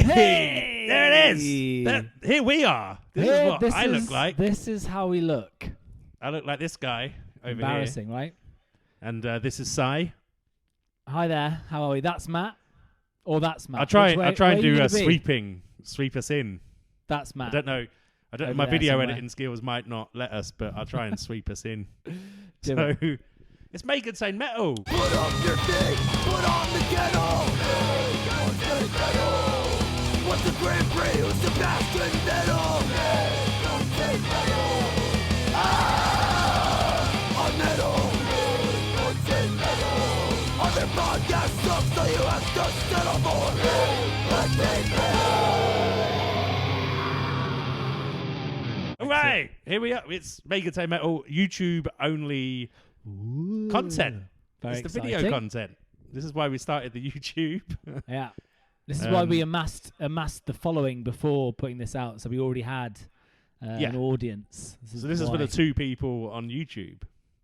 Hey! There it is. Here we are. This is what I look like. This is how we look. I look like this guy over Embarrassing, here. right? And this is Sai. Hi there. How are we? That's Matt. Or that's Matt. I'll try and do a sweep us in. That's Matt. I don't know. My video editing skills might not let us, but I'll try and sweep us in. So it's Make It Say Metal. Put up your feet, put on the kettle. What's the Grand Prix? Who's Sebastian Vettel? On metal. Other podcasts suck, so you have to settle for it. Right, here we are. It's Make It Say Metal YouTube only content. It's the video content. This is why we started the YouTube. Yeah. This is why we amassed the following before putting this out. So we already had an audience. This is for the 2 people on YouTube.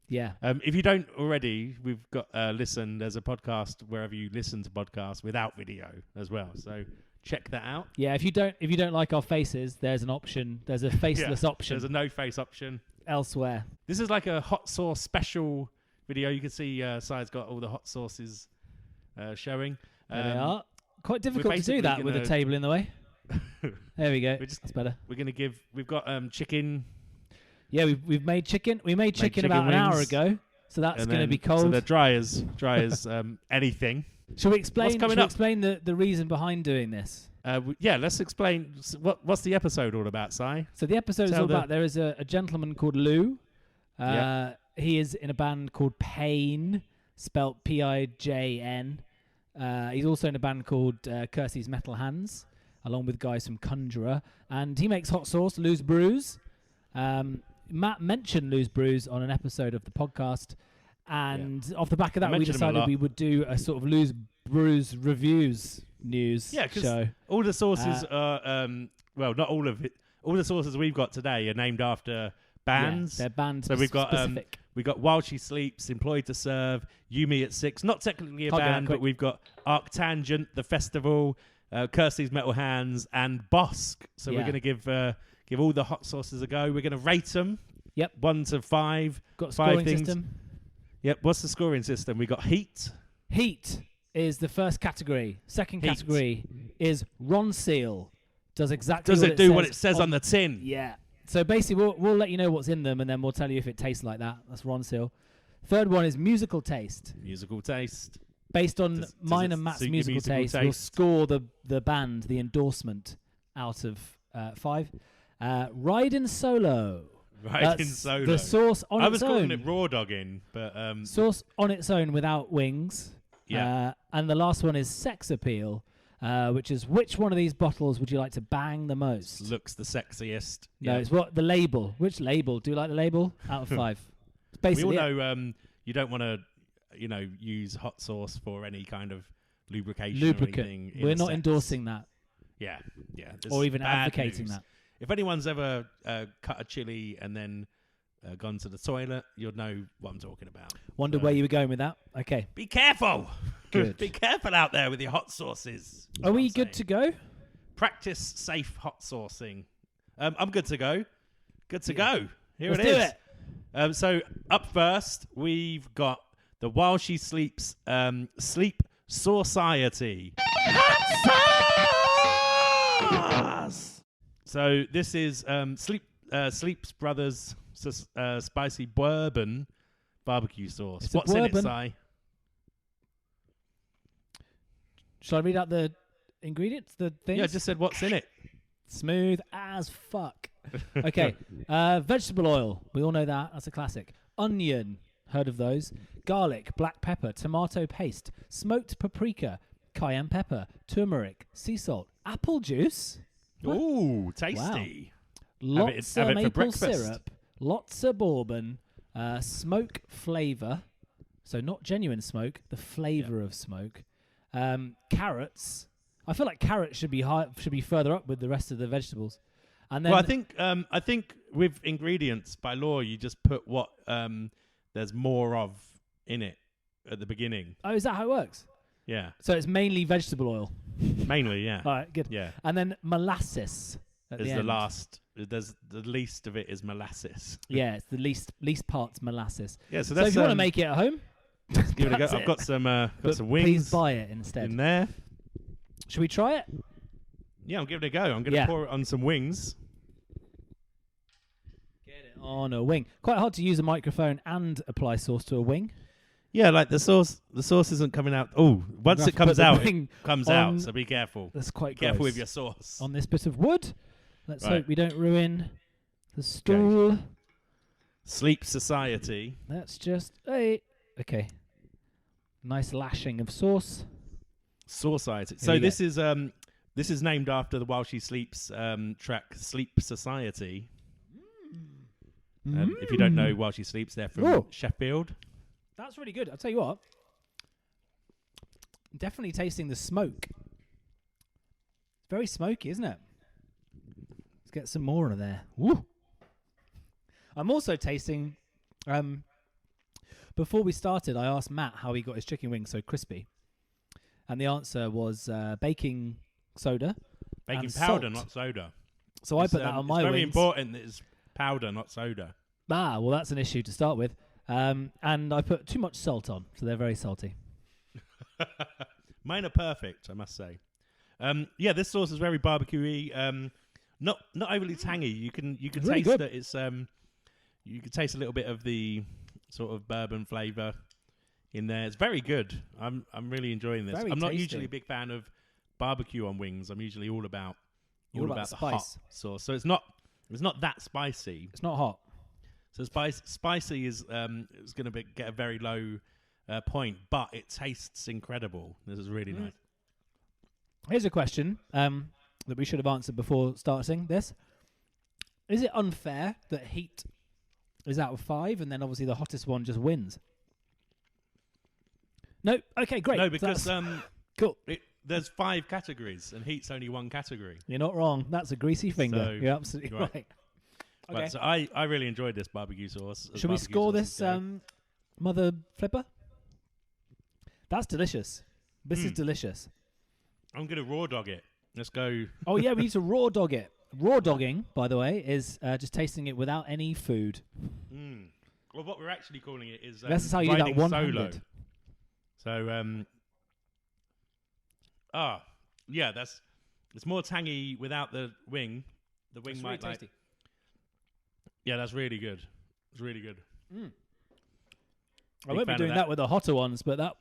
Yeah. If you don't already, we've got listen. There's a podcast wherever you listen to podcasts without video as well. So check that out. Yeah. If you don't like our faces, there's an option. There's a faceless option. There's a no face option elsewhere. This is like a hot sauce special video. You can see Sai's got all the hot sauces showing. There they are. Quite difficult to do that with a table in the way. There we go. That's better. We've got chicken. Yeah, we've made chicken. We made chicken about an hour ago, so that's going to be cold. So they're dry as anything. Shall we explain? What's explain the reason behind doing this? Let's explain. What's the episode all about, Si? So the episode is all about there is a gentleman called Lou. He is in a band called Pain, spelt Pijn. He's also in a band called Kirsty's Metal Hands, along with guys from Conjurer, and he makes hot sauce, Lou's Brews. Matt mentioned Lou's Brews on an episode of the podcast, and off the back of that, we decided we would do a sort of Lou's Brews reviews news show. All the sources are, not all of it. All the sources we've got today are named after bands. They're band specific. specific. We've got While She Sleeps, Employed to Serve, You Me at 6. Not technically a band, but we've got ArcTanGent, The Festival, Kirsty's Metal Hands, and Bossk. So we're going to give all the hot sauces a go. We're going to rate them. Yep. 1 to 5. Got a 5 scoring things. system. Yep. What's the scoring system? We got heat. Heat is the first category. Second category is Ron Seal. Does exactly what it says on the tin? Yeah. So basically, we'll let you know what's in them, and then we'll tell you if it tastes like that. That's Ron Seal. Third one is musical taste. Musical taste. Based on mine and Matt's musical taste, we'll score the band, the endorsement, out of 5. Riding Solo. Riding Solo. The sauce on its own. I was calling it raw dogging, but sauce on its own without wings. Yeah. And the last one is sex appeal. Which is which one of these bottles would you like to bang the most? Looks the sexiest. No, it's what the label. Which label? Do you like the label? Out of 5. It's basically we all know you don't want to, use hot sauce for any kind of lubrication. Or anything. We're not endorsing that. Yeah. Or even advocating that. If anyone's ever cut a chili and then gone to the toilet, you'll know what I'm talking about. Wonder where you were going with that. Okay. Be careful. Good. Be careful out there with your hot sauces. Are we good to go? Practice safe hot saucing. I'm good to go. Good to go. Here Let's it is. do it. So up first, we've got the While She Sleeps Sleep Sauciety. So this is Sleeps Brothers spicy bourbon barbecue sauce. What's in it, Si? Shall I read out the ingredients, the things? Yeah, I just said what's in it. Smooth as fuck. Okay. Vegetable oil. We all know that. That's a classic. Onion. Heard of those. Garlic, black pepper, tomato paste, smoked paprika, cayenne pepper, turmeric, sea salt, apple juice. Ooh, tasty. Wow. Lots of maple breakfast. syrup. Lots of bourbon. Smoke flavor. So not genuine smoke, the flavor of smoke. Carrots. I feel like carrots should be further up with the rest of the vegetables. And then I think with ingredients by law you just put what there's more of in it at the beginning. Oh, is that how it works? Yeah. So it's mainly vegetable oil. Mainly, yeah. All right, good. Yeah. And then molasses at Is the the end. last. There's the least of it is molasses. Yeah, it's the least part's molasses. Yeah, so So that's if you want to make it at home, give it a go. that's I've got some but some wings please buy it instead. in there. Should we try it? Yeah, I'm giving it a go. I'm going to pour it on some wings. Get it on a wing. Quite hard to use a microphone and apply sauce to a wing. Yeah, like the sauce isn't coming out. Oh, once it comes out, it comes out. So be careful. That's quite careful gross. with your sauce. On this bit of wood. Let's Right. hope we don't ruin the stool. Sleep Society. That's just okay. Nice lashing of sauce. Sauciety. Here So we this is named after the While She Sleeps track Sleep Society. If you don't know While She Sleeps, they're from Sheffield. That's really good. I'll tell you what. Definitely tasting the smoke. It's very smoky, isn't it? Let's get some more of there. Woo. I'm also tasting. Before we started, I asked Matt how he got his chicken wings so crispy, and the answer was baking soda, Baking and powder, salt. not soda. So I put that on my It's very wings. important that it's powder, not soda. Well, that's an issue to start with. And I put too much salt on, so they're very salty. Mine are perfect, I must say. Yeah, this sauce is very barbecue-y. Not overly tangy. You can It's taste really good. that it's you can taste a little bit of the sort of bourbon flavour in there. It's very good. I'm really enjoying this. Very I'm not tasty. usually a big fan of barbecue on wings. I'm usually all about All about the spice. hot sauce. So it's not that spicy. It's not hot. So spicy is going to get a very low point, but it tastes incredible. This is really nice. Here's a question that we should have answered before starting this. Is it unfair that heat is out of 5 and then obviously the hottest one just wins? No? Okay, great. No, because cool. there's 5 categories and heat's only one category. You're not wrong. That's a greasy finger. So, You're absolutely right. right. Okay. Right, so I really enjoyed this barbecue sauce. Should we score this mother flipper? That's delicious. This is delicious. I'm going to raw dog it. Let's go. Oh, yeah, we need to raw dog it. Raw dogging, by the way, is just tasting it without any food. Well, what we're actually calling it is This is how you do that grinding one-handed. solo. So, yeah, it's more tangy without the wing. The wing It's might really like. tasty. Yeah, that's really good. It's really good. I won't be fan of doing that with the hotter ones, but that...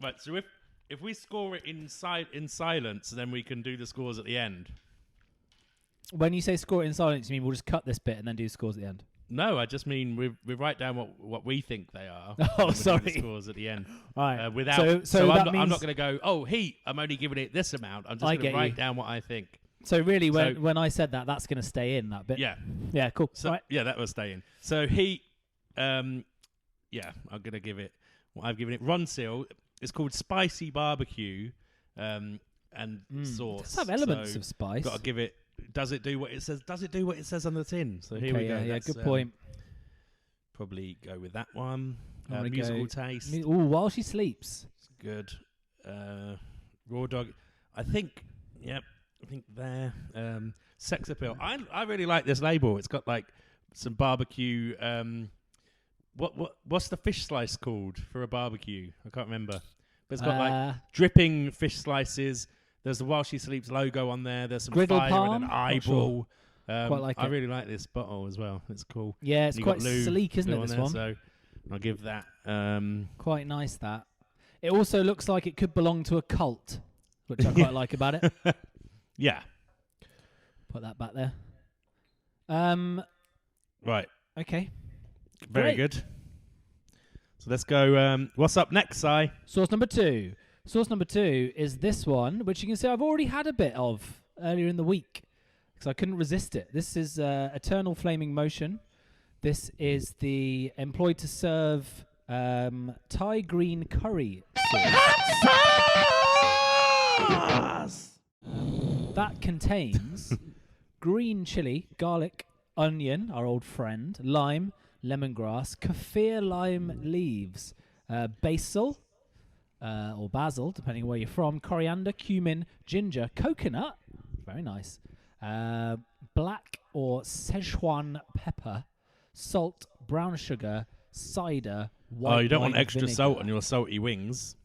Right, so if we score it in silence, then we can do the scores at the end. When you say score it in silence, you mean we'll just cut this bit and then do scores at the end? No, I just mean we write down what we think they are. Oh, and we'll do sorry. the scores at the end. All right. Without, so I'm that not means... going to go, oh, heat, I'm only giving it this amount. I'm just going to get write you. down what I think. So really, when I said that, that's going to stay in, that bit? Yeah. Yeah, cool. So, All right. yeah, that was staying. So heat, yeah, I'm going to give it what I've given it. Ronsil, it's called Spicy Barbecue and sauce. It does have elements of spice. Got to give it, does it do what it says? Does it do what it says on the tin? So here we go. Yeah, That's, good point. Probably go with that one. I'm gonna Musical go taste. Ooh, While She Sleeps. It's good. Raw dog. I think there. Sex appeal. I really like this label. It's got like some barbecue. What's the fish slice called for a barbecue? I can't remember. But it's got like dripping fish slices. There's the While She Sleeps logo on there. There's some Griddle fire palm? and an Not eyeball. Quite like I it. really like this bottle as well. It's cool. Yeah, it's And you quite got Lou- sleek, isn't Lou it, on this there, one? So I'll give that. Quite nice, that. It also looks like it could belong to a cult, which I quite like about it. Yeah. Put that back there. Right. Okay. Very Great. good. So let's go. What's up next, Si? Source number 2. Source number 2 is this one, which you can see I've already had a bit of earlier in the week because I couldn't resist it. This is Eternal Flaming Motion. This is the employed to serve Thai green curry sauce. That contains green chili, garlic, onion, our old friend, lime, lemongrass, kaffir lime leaves, basil, or basil, depending on where you're from, coriander, cumin, ginger, coconut, very nice, black or Szechuan pepper, salt, brown sugar, cider, white you don't want wine extra vinegar. salt on your salty wings.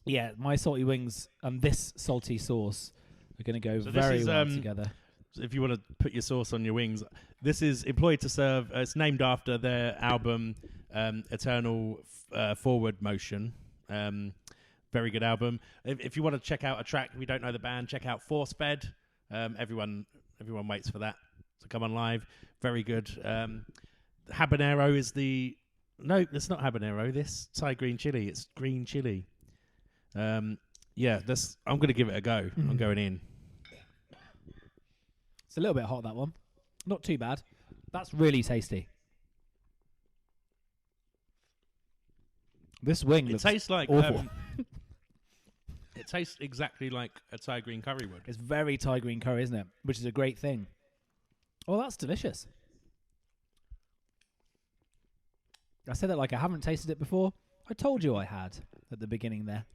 Yeah, my salty wings and this salty sauce are going to go very well together. If you want to put your sauce on your wings, this is Employed to Serve. It's named after their album, Eternal Forward Motion. Very good album. If you want to check out a track, if you don't know the band, check out Force Fed. Everyone waits for that to come on live. Very good. Habanero is the... No, it's not habanero. This Thai green chili. It's green chili. I'm going to give it a go. I'm going in. It's a little bit hot, that one. Not too bad. That's really tasty. This wing looks tastes like awful. It tastes exactly like a Thai green curry would. It's very Thai green curry, isn't it? Which is a great thing. Oh, that's delicious. I said that like I haven't tasted it before. I told you I had at the beginning there.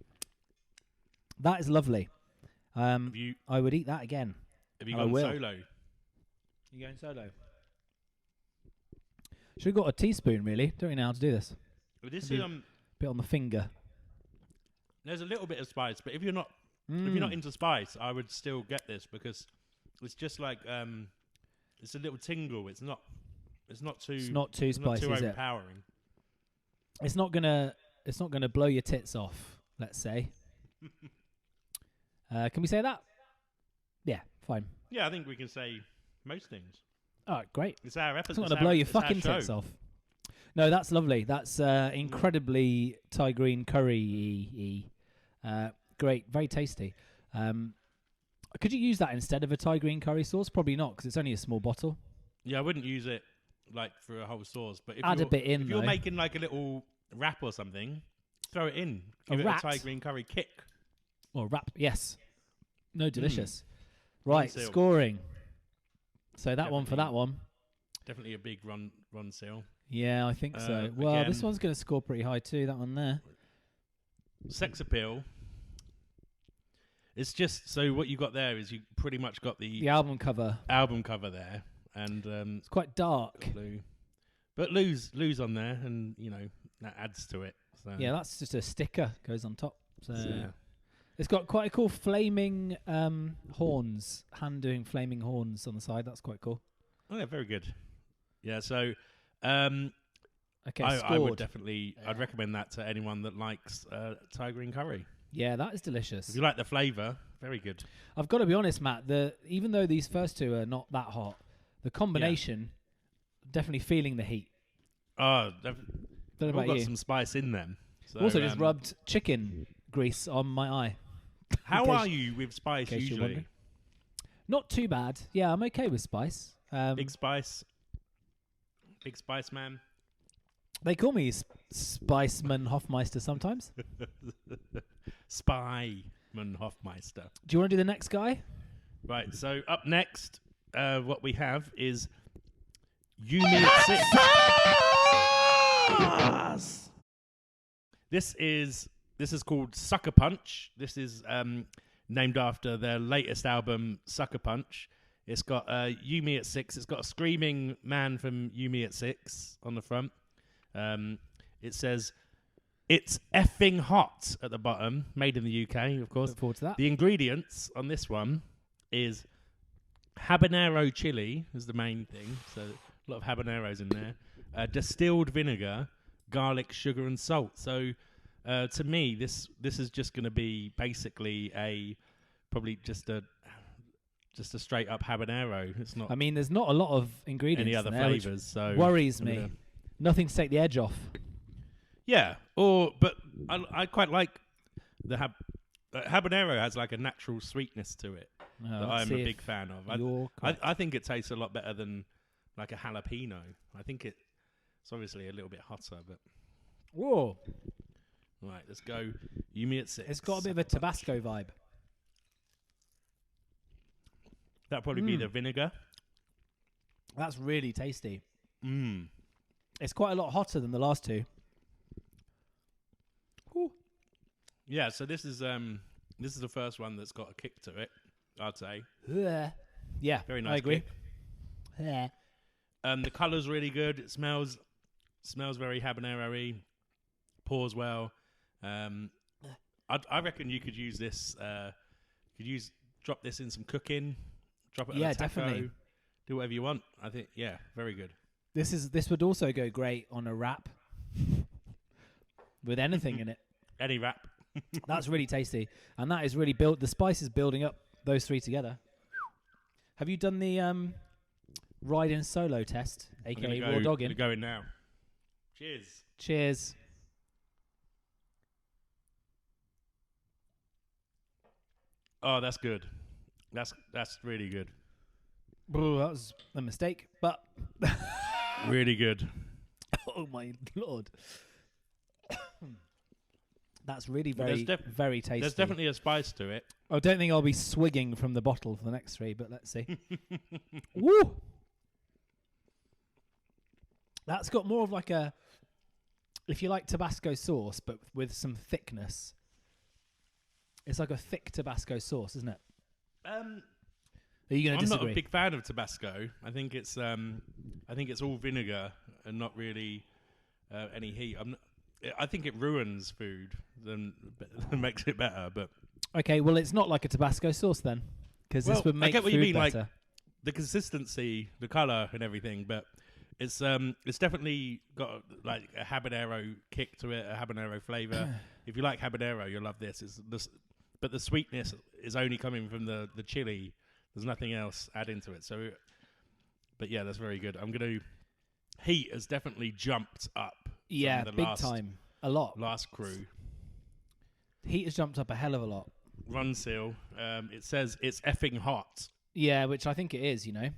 That is lovely. I would eat that again. Have you gone solo? You going solo? Should have got a teaspoon, really. Don't really know how to do this. This is bit on the finger. There's a little bit of spice, but if you're not into spice, I would still get this because it's just like it's a little tingle. It's not too spicy, too overpowering. It's not gonna blow your tits off. Let's say. Can we say that? Yeah, fine. Yeah, I think we can say most things. All right, great. It's our episode. It's not going to blow your fucking tits off. No, that's lovely. That's incredibly Thai green curry-y. Great, very tasty. Could you use that instead of a Thai green curry sauce? Probably not, because it's only a small bottle. Yeah, I wouldn't use it like for a whole sauce. But add a bit in. If you're making like a little wrap or something, throw it in. Give it a Thai green curry kick. Or wrap, yes. No, delicious. Right, scoring. So that one for that one. Definitely a big Ron Seal. Yeah, I think so. Well, again, this one's going to score pretty high too, that one there. Sex appeal. It's just, so what you got there is you pretty much got the album cover. Album cover there. And it's quite dark. But Lou's on there, and, you know, that adds to it. So. Yeah, that's just a sticker goes on top. So yeah. It's got quite a cool flaming horns, hand doing flaming horns on the side. That's quite cool. Oh, yeah, very good. Yeah, so okay, I would definitely, I'd recommend that to anyone that likes Thai green curry. Yeah, that is delicious. If you like the flavour, very good. I've got to be honest, Matt, even though these first two are not that hot, the combination, definitely feeling the heat. Oh, they've got some spice in them. So, also just rubbed chicken grease on my eye. How are you with spice usually? Not too bad. Yeah, I'm okay with spice. Big spice man. They call me Spiceman Hofmeister sometimes. Spyman Hofmeister. Do you want to do the next guy? Right, so up next, what we have is Yumi at 6. This is called Suckapunch. This is named after their latest album, Suckapunch. It's got Yumi at 6. It's got a screaming man from Yumi at 6 on the front. It says, "It's effing hot" at the bottom. Made in the UK, of course. Look forward to that. The ingredients on this one is habanero chili is the main thing. So a lot of habaneros in there. Distilled vinegar, garlic, sugar, and salt. So to me, this is just going to be basically probably just a straight up habanero. It's not. I mean, there's not a lot of ingredients. Any other flavors? So worries me. Nothing to take the edge off. Yeah, but I quite like the habanero has like a natural sweetness to it that I'm a big fan of. I think it tastes a lot better than like a jalapeno. I think it's obviously a little bit hotter, but whoa. Right, let's go. Yumi at 6. It's got a bit of a Tabasco vibe. That'll probably be the vinegar. That's really tasty. Mmm. It's quite a lot hotter than the last two. Ooh. Yeah, so this is the first one that's got a kick to it, I'd say. Yeah, Very nice. I agree. Kick. The colour's really good. It smells very habanero-y. Pours well. I reckon you could use this. Drop this in some cooking. Drop it on a taco. Definitely. Do whatever you want. I think very good. This would also go great on a wrap with anything in it. Any wrap. That's really tasty, and that is really the spice is building up those three together. Have you done the ride-in solo test, aka raw dogging? Go in now. Cheers. Cheers. Oh, that's good. That's really good. Bro, that was a mistake, but really good. Oh my lord. That's really very tasty. There's definitely a spice to it. I don't think I'll be swigging from the bottle for the next three, but let's see. Woo! That's got more of like a, if you like Tabasco sauce, but with some thickness. It's like a thick Tabasco sauce, isn't it? Are you going to disagree? I'm not a big fan of Tabasco. I think it's all vinegar and not really any heat. I think it ruins food than makes it better. But okay, well, it's not like a Tabasco sauce then, because this would make I get what food you mean, better. like the consistency, the color, and everything. But it's definitely got like a habanero kick to it, a habanero flavor. If you like habanero, you'll love this. But the sweetness is only coming from the chili. There's nothing else adding to it. So, but yeah, that's very good. Heat has definitely jumped up. Yeah, big time. A lot. Last crew. Heat has jumped up a hell of a lot. Run seal. It says it's effing hot. Yeah, which I think it is, you know.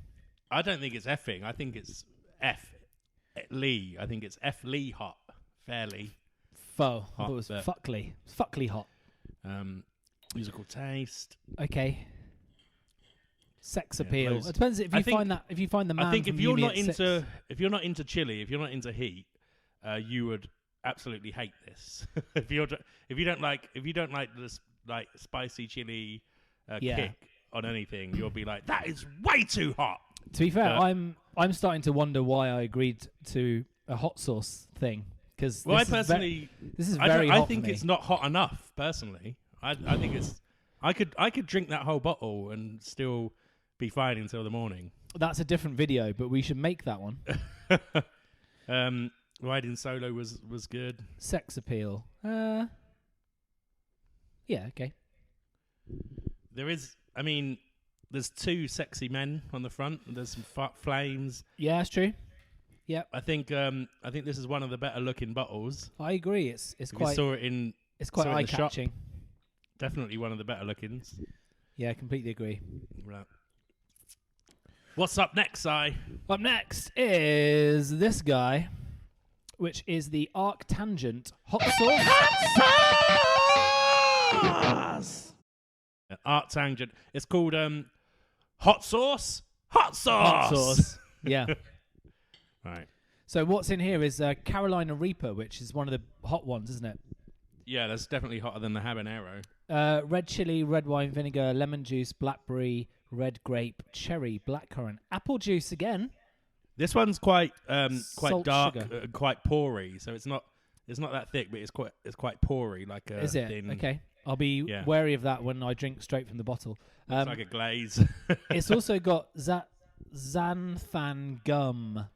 I don't think it's effing. I think it's Lee. I think it's F Lee hot. Fairly. I thought it was fuckly. Fuckly hot. Musical taste. Okay. Sex appeal. Close. It depends if you find the man. I think from if you're Uni not at into six. if you're not into chili, if you're not into heat, you would absolutely hate this. if you don't like this like spicy chili kick on anything, you'll be like, that is way too hot. To be fair, I'm starting to wonder why I agreed to a hot sauce thing, because I personally this is very hot. I think it's not hot enough. Personally, I think it's. I could drink that whole bottle and still be fine until the morning. That's a different video, but we should make that one. Riding solo was good. Sex appeal. Yeah, okay. There's two sexy men on the front. There's some flames. Yeah, that's true. Yeah. I think this is one of the better looking bottles. I agree. It's quite. It's quite eye catching. Definitely one of the better lookings. Yeah, completely agree. Right. What's up next, Si? Up next is this guy, which is the ArcTanGent hot sauce. ArcTanGent. It's called hot sauce. Hot sauce. Hot sauce. Yeah. Right. So what's in here is Carolina Reaper, which is one of the hot ones, isn't it? Yeah, that's definitely hotter than the habanero. Red chili, red wine vinegar, lemon juice, blackberry, red grape, cherry, blackcurrant, apple juice again. This one's quite dark, quite porey. So it's not that thick, but it's quite porey, like a Is it? thin. Okay, I'll be wary of that when I drink straight from the bottle. It's like a glaze. It's also got xanthan gum.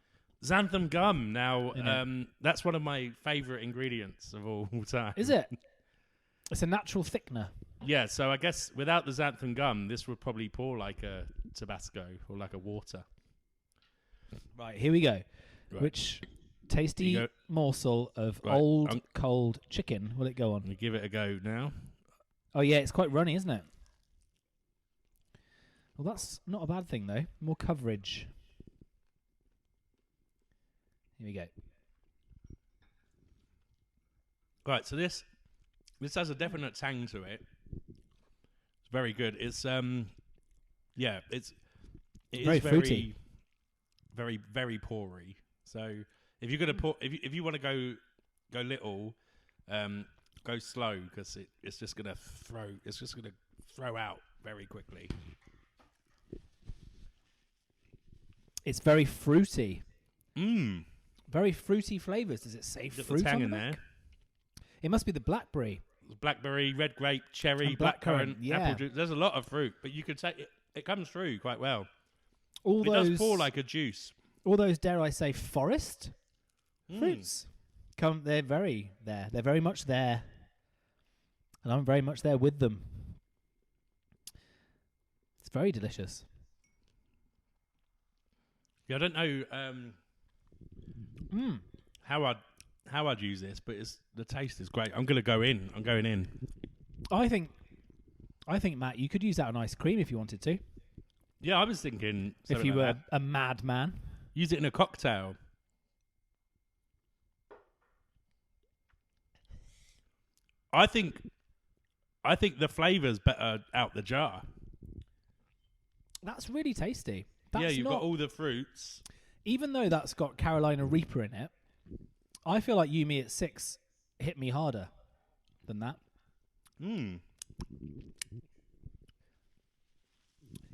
Xanthan gum. Now, that's one of my favourite ingredients of all time. Is it? It's a natural thickener. Yeah, so I guess without the xanthan gum, this would probably pour like a Tabasco or like a water. Right, here we go. Right. Which tasty morsel of old cold chicken will it go on? Let me give it a go now. Oh yeah, it's quite runny, isn't it? Well, that's not a bad thing though. More coverage. Here we go. Right, so this has a definite tang to it. It's very good. It's it is very fruity. Very, very porey. So if you're gonna pour, if you want to go little, go slow because it's just gonna throw out very quickly. It's very fruity. Mmm. Very fruity flavors. Does it say fruit tang on in the there. back? It must be the blackberry. Blackberry, red grape, cherry, And blackcurrant, blackcurrant, apple juice. There's a lot of fruit, but you could say it comes through quite well. All It those does pour like a juice. all those, dare I say, forest fruits. They're very there. They're very much there. And I'm very much there with them. It's very delicious. Yeah, I don't know how I'd use this, but the taste is great. I'm going in. I think, Matt, you could use that on ice cream if you wanted to. Yeah, I was thinking If you like were that. a madman. Use it in a cocktail. I think the flavour's better out the jar. That's really tasty. Yeah, you've got all the fruits. Even though that's got Carolina Reaper in it, I feel like You Me at 6 hit me harder than that.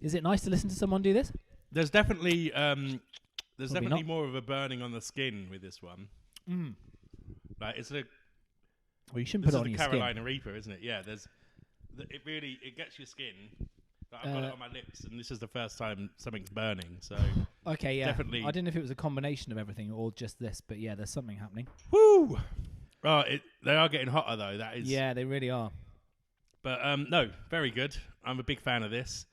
Is it nice to listen to someone do this? There's definitely not. more of a burning on the skin with this one. Like it's a Well, you shouldn't this put it is on the your Carolina skin. Reaper, isn't it? Yeah, it gets your skin. Like, I've got it on my lips, and this is the first time something's burning. So Okay, yeah. definitely. I didn't know if it was a combination of everything or just this, but yeah, there's something happening. Woo! Oh, they are getting hotter though. That is. Yeah, they really are. But no, very good. I'm a big fan of this.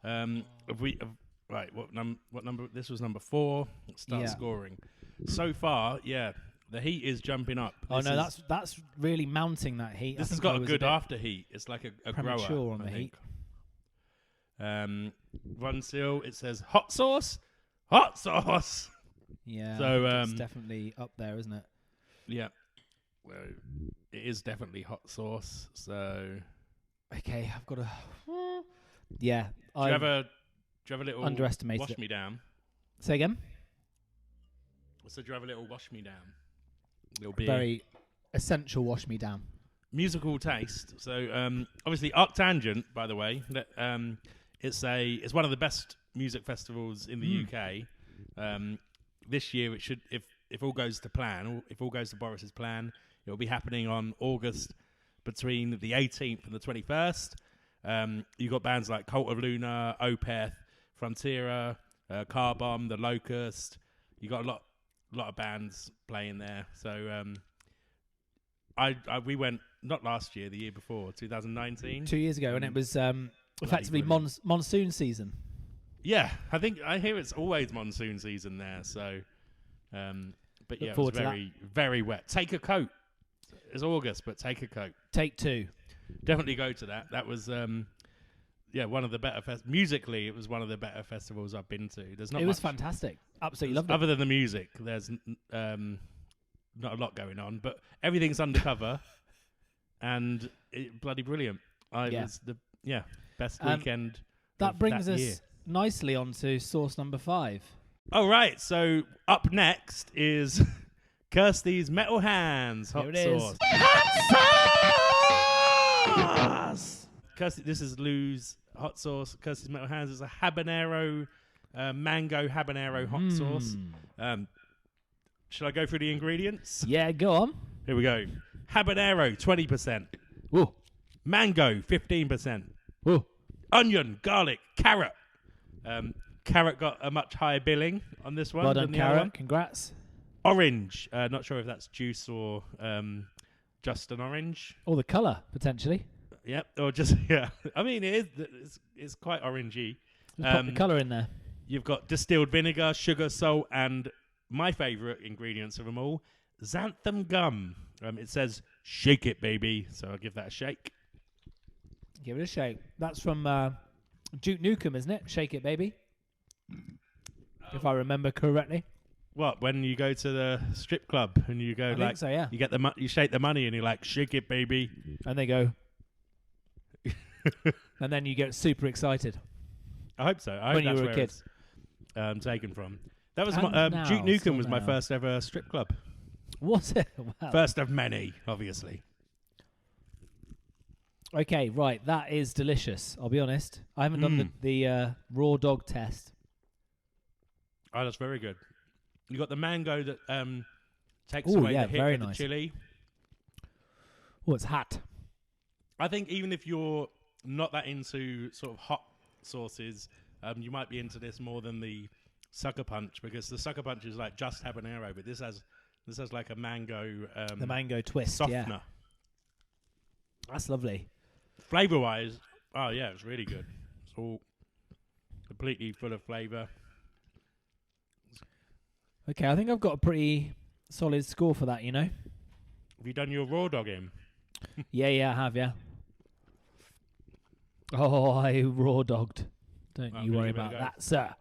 Right, what number? This was number 4. Let's start scoring. So far, yeah, the heat is jumping up. That's really mounting that heat. This has got a good after heat. It's like a premature grower on the heat. Run seal. It says hot sauce. Hot sauce. Yeah. So it's definitely up there, isn't it? Yeah. Well, it is definitely hot sauce. So okay, I've got a. Yeah. Do you have a little underestimated wash it. me down? Say again? So do you have a little wash me down? Little beer. Very essential wash me down. Musical taste. So obviously ArcTanGent, by the way, it's one of the best music festivals in the UK. This year it should, if all goes to plan, if all goes to Boris's plan, it will be happening on August between the 18th and the 21st. You got bands like Cult of Luna, Opeth, Frontiera, Car Bomb, The Locust. You got a lot of bands playing there. So we went not last year, the year before, 2019. 2 years ago, and it was effectively monsoon season. Yeah, I hear it's always monsoon season there. So, but yeah, it was very very wet. Take a coat. It's August, but take a coat. Take 2. Definitely go to that. That was one of the better musically. It was one of the better festivals I've been to. There's not. It was fantastic. Absolutely loved it. Other than the music, there's not a lot going on, but everything's undercover, and bloody brilliant. Was the best weekend. That brings us nicely on to source number 5. All right, so up next is Kirsty's Metal Hands hot sauce. Hot sauce. Kirsty, this is Lou's hot sauce. Kirsty's Metal Hands is a habanero, mango habanero hot sauce. Should I go through the ingredients? Yeah, go on. Here we go. Habanero, 20%. Whoa. Mango, 15%. Whoa. Onion, garlic, carrot. Carrot got a much higher billing on this one. Well done, than the carrot. other one. Congrats. Orange. Not sure if that's juice or just an orange. Or the colour, potentially. Yep. Or just, yeah. I mean, it's quite orangey. Let's pop the colour in there. You've got distilled vinegar, sugar, salt, and my favourite ingredients of them all, xanthan gum. It says, shake it, baby. So I'll give that a shake. Give it a shake. That's from Duke Nukem, isn't it? Shake it, baby. If I remember correctly. What, when you go to the strip club and you go I think so, yeah. You get you shake the money and you're like, shake it, baby. And they go. And then you get super excited. I hope so. I when hope you that's were a where kid. It's taken from. That was Now, Duke Nukem was my first ever strip club. Was it? Wow. First of many, obviously. Okay, right. That is delicious. I'll be honest. I haven't done the raw dog test. Oh, that's very good. You got the mango that takes away the hit of the chili. Oh, it's hot. I think even if you're not that into sort of hot sauces, you might be into this more than the Suckapunch, because the Suckapunch is like just habanero, but this has like a mango the mango twist softener. Yeah. That's lovely. Flavor wise, oh yeah, it's really good. It's all completely full of flavor. Okay, I think I've got a pretty solid score for that, you know. Have you done your raw dog in? Yeah, I have, yeah. Oh, I raw dogged. Don't you worry about that, sir.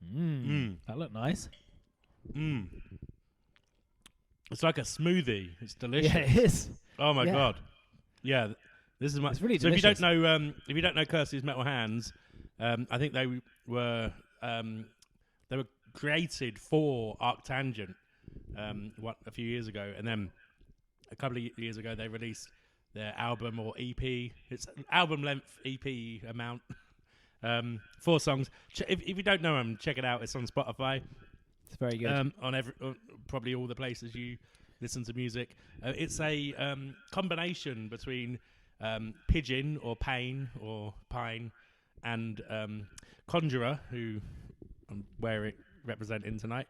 That looked nice. It's like a smoothie. It's delicious. Yeah, it is. Oh my god. Yeah, this is my. It's really so delicious. if you don't know Kirsty's Metal Hands, I think they were created for ArcTanGent a few years ago, and then a couple of years ago they released their album or EP. It's an album length EP amount. 4 songs. If you don't know them, check it out. It's on Spotify. It's very good. On probably all the places you listen to music. It's a combination between Pigeon or Pain or Pine and Conjurer, who I'm representing tonight.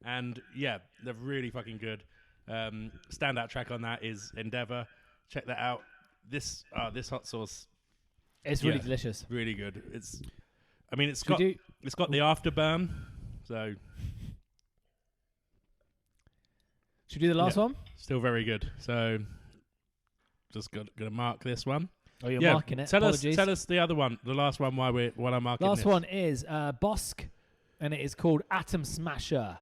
And yeah, they're really fucking good. Standout track on that is Endeavour. Check that out. This hot sauce. It's really delicious. Really good. It's got the afterburn. So should we do the last one? Still very good. So just gonna mark this one. Oh, you're marking it. Tell us the other one, the last one while I'm marking last this. one is Bossk, and it is called Atom Smasher.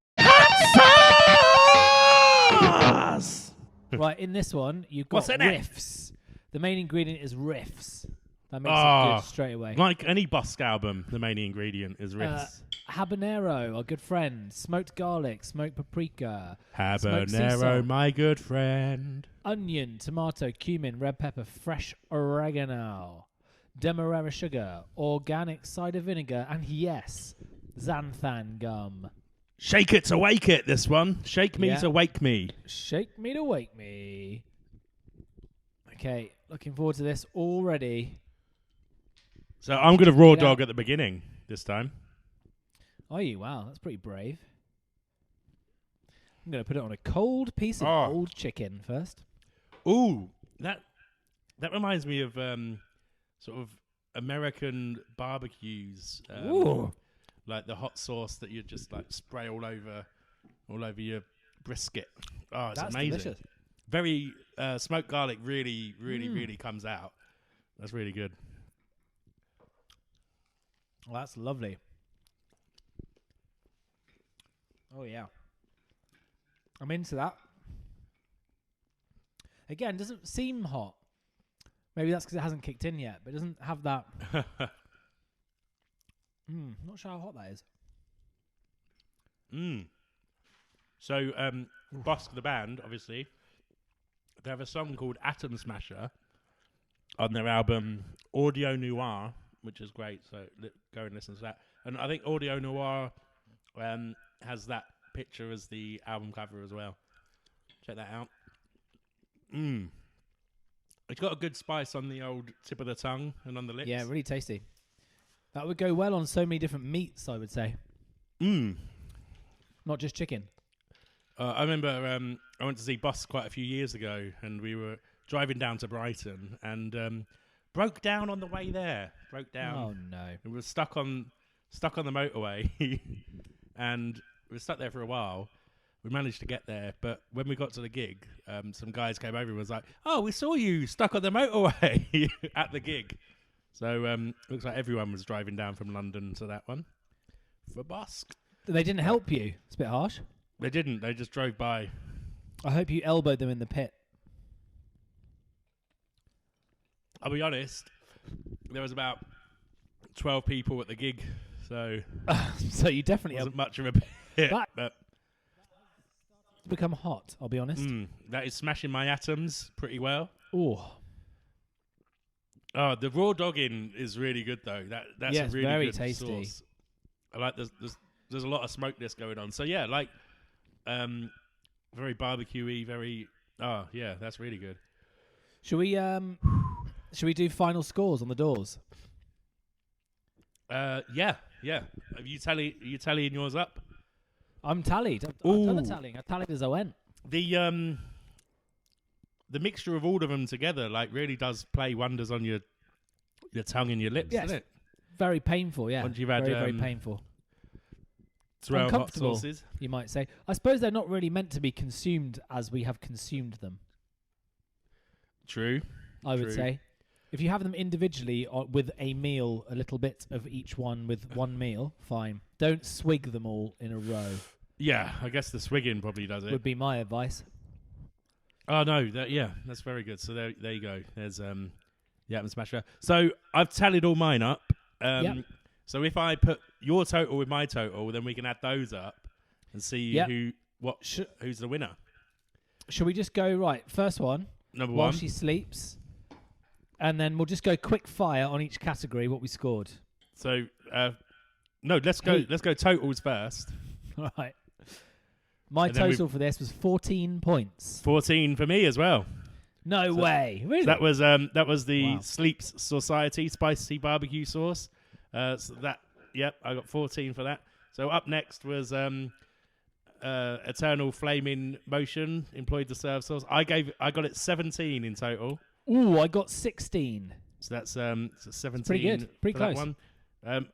Right, in this one, you've got riffs. The main ingredient is riffs. That makes it good straight away. Like any Bossk album, the main ingredient is riffs. Habanero, our good friend. Smoked garlic, smoked paprika. Habanero, my good friend. Onion, tomato, cumin, red pepper, fresh oregano. Demerara sugar, organic cider vinegar, and yes, xanthan gum. Shake it to wake it, this one. Shake me to wake me. Shake me to wake me. Okay, looking forward to this already. So I'm going to raw dog at the beginning this time. Are you? Wow, that's pretty brave. I'm going to put it on a cold piece of old chicken first. Ooh, that reminds me of sort of American barbecues. Ooh. Like the hot sauce that you just like spray all over your brisket. Oh, it's amazing. Delicious. Very smoked garlic really comes out. That's really good. Well, that's lovely. Oh, yeah. I'm into that. Again, doesn't seem hot. Maybe that's because it hasn't kicked in yet, but it doesn't have that. Not sure how hot that is. So, Bossk, the band, obviously, they have a song called Atom Smasher on their album Audio Noir, which is great, so go and listen to that. And I think Audio Noir has that picture as the album cover as well. Check that out. It's got a good spice on the old tip of the tongue and on the lips. Yeah, really tasty. That would go well on so many different meats, I would say. Not just chicken. I remember I went to see Bossk quite a few years ago, and we were driving down to Brighton, and broke down on the way there. Broke down. Oh no! We were stuck on the motorway, and we were stuck there for a while. We managed to get there, but when we got to the gig, some guys came over and was like, "Oh, we saw you stuck on the motorway at the gig." So looks like everyone was driving down from London to that one for Bossk. They didn't help you. It's a bit harsh. They didn't. They just drove by. I hope you elbowed them in the pit. I'll be honest, there was about 12 people at the gig, so so you definitely wasn't much of a pit. to become hot, I'll be honest. That is smashing my atoms pretty well. Oh. Oh, the raw dogging is really good though. That's a really very good tasty. sauce. I like there's a lot of smokiness going on. So yeah, like very barbecuey, very that's really good. Should we do final scores on the doors? Yeah. Are you tallying yours up? I'm tallied. I've done the tallying. I tallied as I went. The mixture of all of them together like really does play wonders on your tongue and your lips, doesn't it? Very painful, yeah. Once you've had very painful. Hot sauces, you might say. I suppose they're not really meant to be consumed as we have consumed them. True. I would say. If you have them individually or with a meal, a little bit of each one with one meal, fine. Don't swig them all in a row. Yeah, I guess the swigging probably does it. Would be my advice. Oh no, that's very good. So there you go. There's the Atom Smasher. So I've tallied all mine up. So if I put your total with my total, then we can add those up and see who's the winner. Should we just go right? First one. Number while one. She sleeps, and then we'll just go quick fire on each category. What we scored. So no, let's go. Let's go totals first. All right. My total for this was 14 points. 14 for me as well. No way. Really? So that was the Sleeps Sauciety spicy barbecue sauce. I got 14 for that. So up next was Eternal Flaming Motion Employed to Serve sauce. I got it 17 in total. Ooh, I got 16. So that's 17. That's pretty good. Pretty close. That one.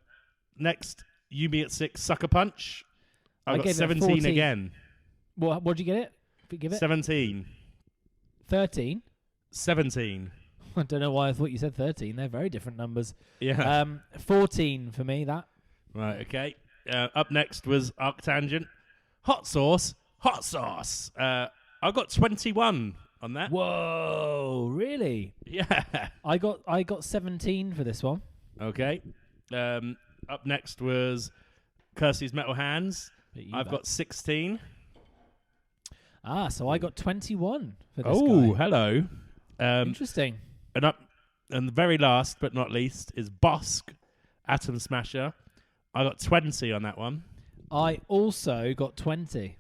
Next, Yumi at 6 Suckapunch. I got gave 17 again. What did you get it? Give it 17. 13. 17. I don't know why I thought you said 13. They're very different numbers. Yeah. 14 for me. That. Right. Okay. Up next was ArcTanGent. Hot sauce. I got 21 on that. Whoa! Really? Yeah. I got 17 for this one. Okay. Up next was Kirsty's Metal Hands. I've got 16. So I got 21 for this guy. Hello. Hello. Interesting. And the very last but not least is Bossk Atom Smasher. I got 20 on that one. I also got 20.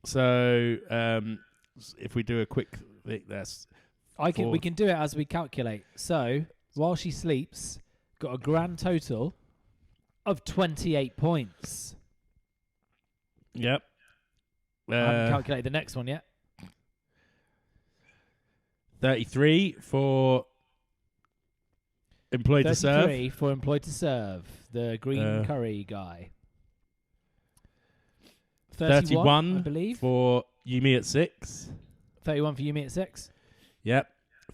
So if we do a quick thing, we can do it as we calculate. So while she sleeps, got a grand total of 28 points. Yep. I haven't calculated the next one yet. 33 for Employed to Serve. 33 for Employed to Serve, the green curry guy. 31, I believe. For Yumi at 6. 31 for Yumi at 6. Yep.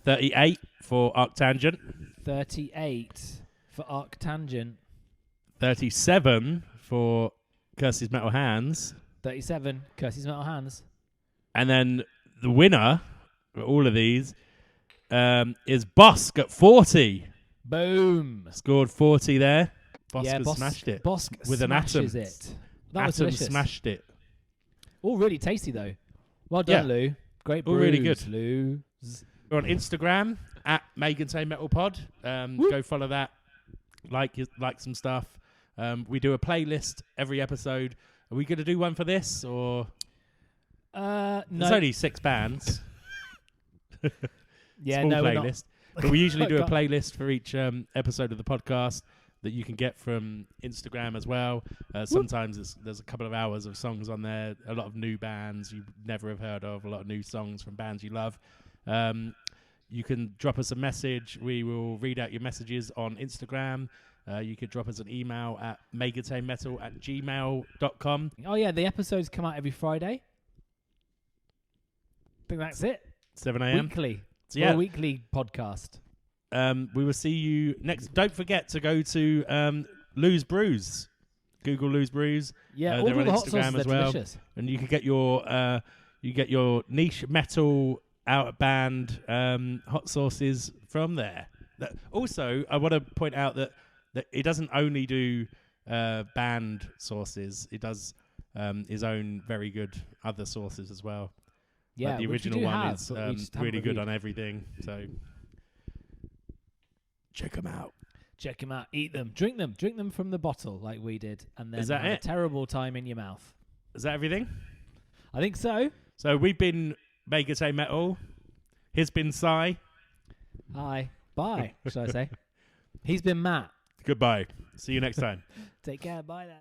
38 for ArcTanGent. 38 for ArcTanGent. 37 for Kirsty's Metal Hands. 37, Kirsty's Metal Hands. And then the winner for all of these is Bossk at 40. Boom. Scored 40 there. Bossk has smashed it. Bossk with an atom. It. That was Atom delicious. smashed it. All really tasty, though. Well done, Lou. Great brews, all really good. Lou. We're on Instagram at @MaganTayMetalPod. Go follow that. Like some stuff. We do a playlist every episode. Are we going to do one for this or? No. There's only 6 bands. Yeah, Small no, playlist. But we usually do a playlist for each episode of the podcast that you can get from Instagram as well. Sometimes there's a couple of hours of songs on there. A lot of new bands you never have heard of. A lot of new songs from bands you love. You can drop us a message. We will read out your messages on Instagram. You could drop us an email at maganTayMetal@gmail.com. Oh, yeah. The episodes come out every Friday. I think that's it. 7 a.m. Weekly. So, yeah. A weekly podcast. We will see you next. Don't forget to go to Lou's Brews. Google Lou's Brews. Yeah, all they're on the hot Instagram sauces as well. Delicious. And you can get your niche metal out band hot sauces from there. Also, I want to point out that it doesn't only do band sauces. It does his own very good other sauces as well. Yeah, like the which we original do one have, is but we just haven't really good reviewed. on everything. So check them out. Check them out. Eat them. Drink them from the bottle like we did, and then Is that have it? a terrible time in your mouth. Is that everything? I think so. So we've been Make It Say Metal. He's been Cy. Hi. Bye, should I say. He's been Matt. Goodbye. See you next time. Take care. Bye then.